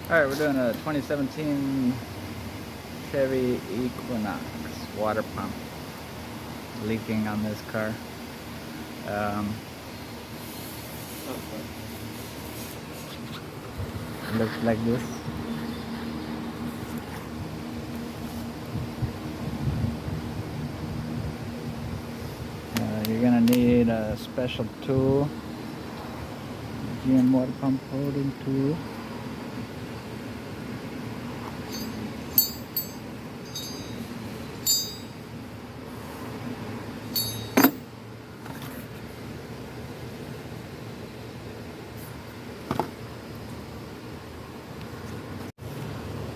Alright, we're doing a 2017 Chevy Equinox water pump. It's leaking on this car. It looks like this. You're gonna need a special tool, GM water pump holding tool.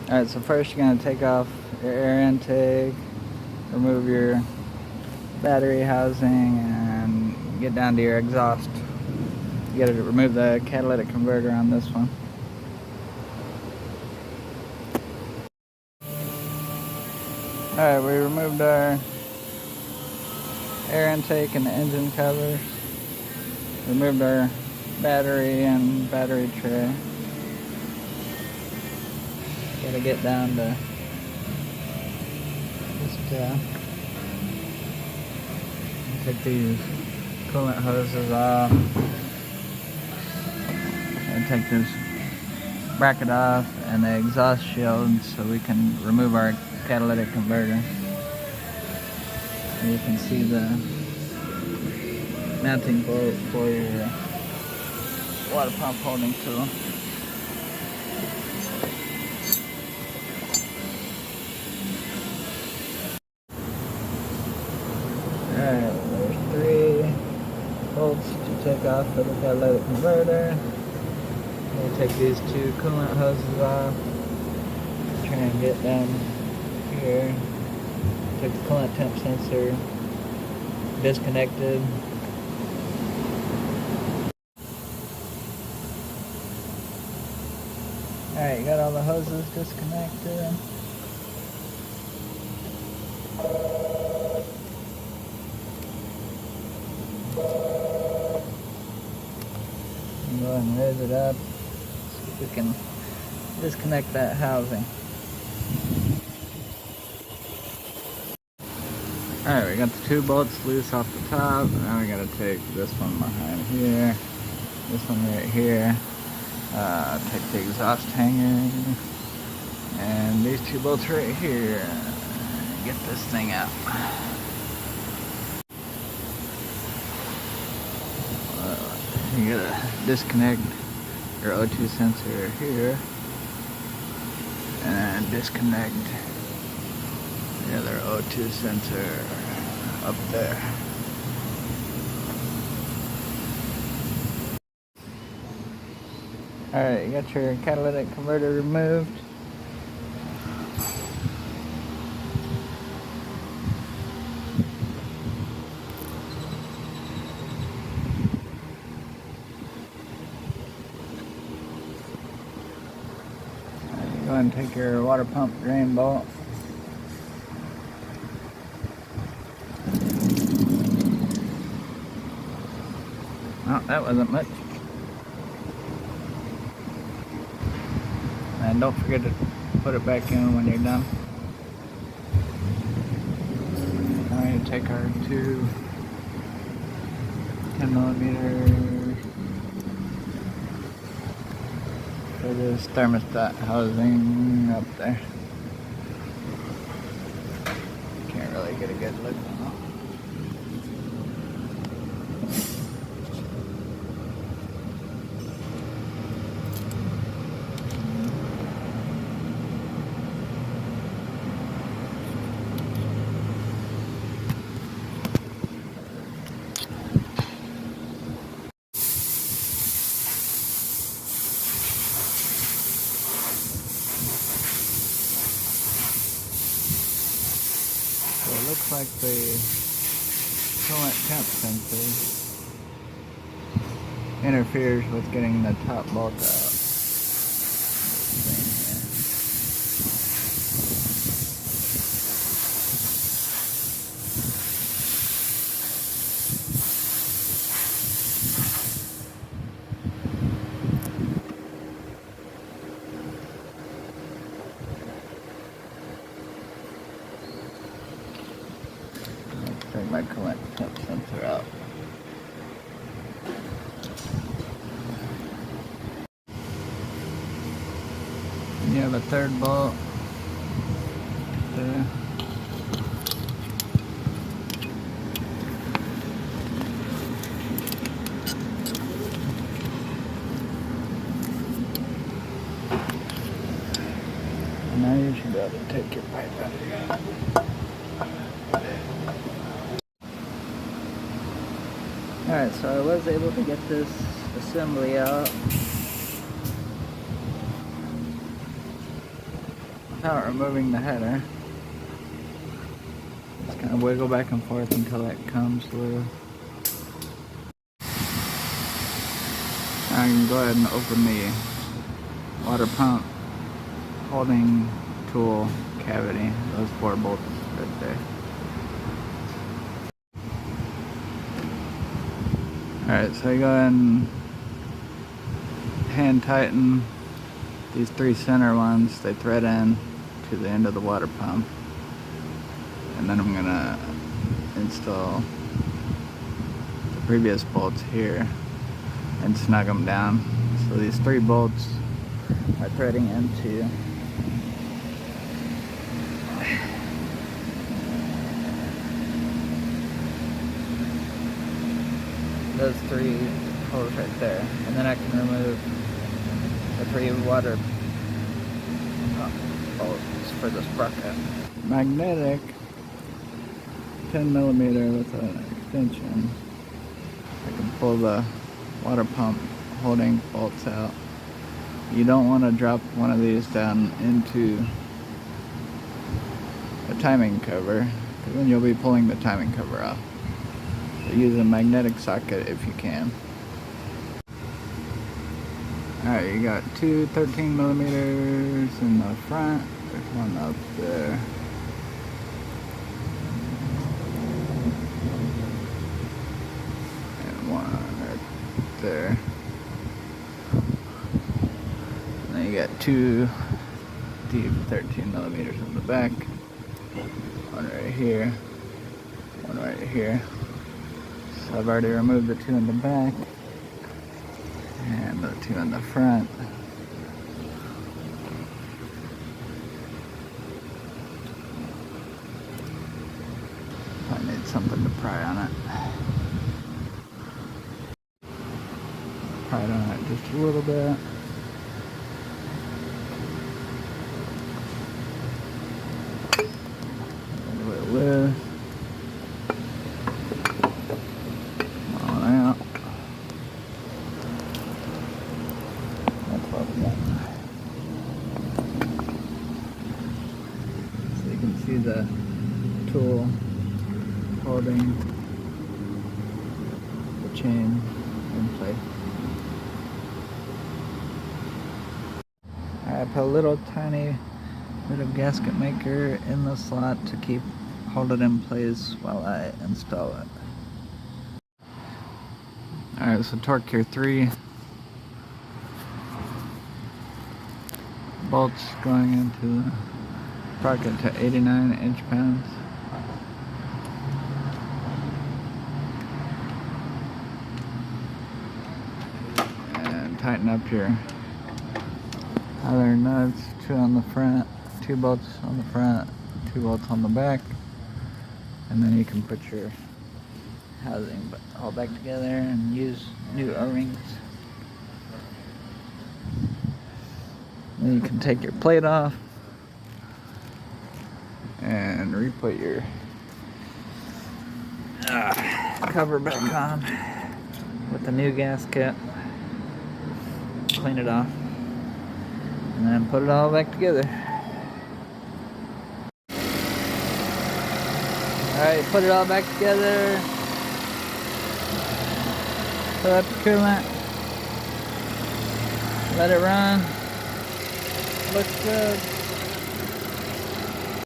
Alright, so first you're going to take off your air intake, remove your battery housing, and get down to your exhaust. You got to remove the catalytic converter on this one. Alright, we removed our air intake and the engine covers. Removed our battery and battery tray. Gotta get down to just take these coolant hoses off and take this bracket off and the exhaust shield so we can remove our catalytic converter. And you can see the mounting bolt for your water pump holding tool. Alright, there's 3 bolts to take off for the catalytic converter. We'll take these 2 coolant hoses off. Try and get down here. Take the coolant temp sensor disconnected. Alright, you got all the hoses disconnected. Go ahead and raise it up so we can disconnect that housing. Alright, we got the 2 bolts loose off the top. Now we gotta take this one behind here, this one right here, take the exhaust hanger, and these 2 bolts right here. Get this thing out. You gotta disconnect your O2 sensor here and disconnect the other O2 sensor up there. Alright, you got your catalytic converter removed. Go ahead and take your water pump drain bolt. Oh, that wasn't much. And don't forget to put it back in when you're done. Now we take our 2 10mm for this thermostat housing up there. Can't really get a good look on it. So it looks like the coolant temp sensor interferes with getting the top bolt out. my coolant temp sensor out. And you have a third bolt there. And now you should be able to take your pipe out of here. Alright, so I was able to get this assembly out without removing the header. Just kind of wiggle back and forth until it comes loose. I can go ahead and open the water pump holding tool cavity, those 4 bolts right there. Alright, so I go ahead and hand tighten these 3 center ones. They thread in to the end of the water pump. And then I'm gonna install the previous bolts here and snug them down. So these 3 bolts are threading into those 3 holes right there, and then I can remove the 3 water bolts for the sprocket. Magnetic 10mm with an extension. I can pull the water pump holding bolts out. You don't want to drop one of these down into a timing cover, because then you'll be pulling the timing cover off. So use a magnetic socket if you can. Alright, you got 2 13mm in the front. There's one up there. And one right there. And then you got 2 deep 13mm in the back. One right here. One right here. So I've already removed the 2 in the back and the 2 in the front. I need something to pry on it. Pry it on it just a little bit. A little bit loose. See the tool holding the chain in place. I put a little tiny bit of gasket maker in the slot to hold it in place while I install it. Alright, so torque your 3 bolts going into the sprocket to 89 inch-pounds. And tighten up your other nuts, 2 on the front, 2 bolts on the front, 2 bolts on the back. And then you can put your housing all back together and use new O-rings. Then you can take your plate off and re-put your cover back on with the new gasket. Clean it off and then put it all back together. Alright, put it all back together. Fill up the coolant. Let it run. Looks good.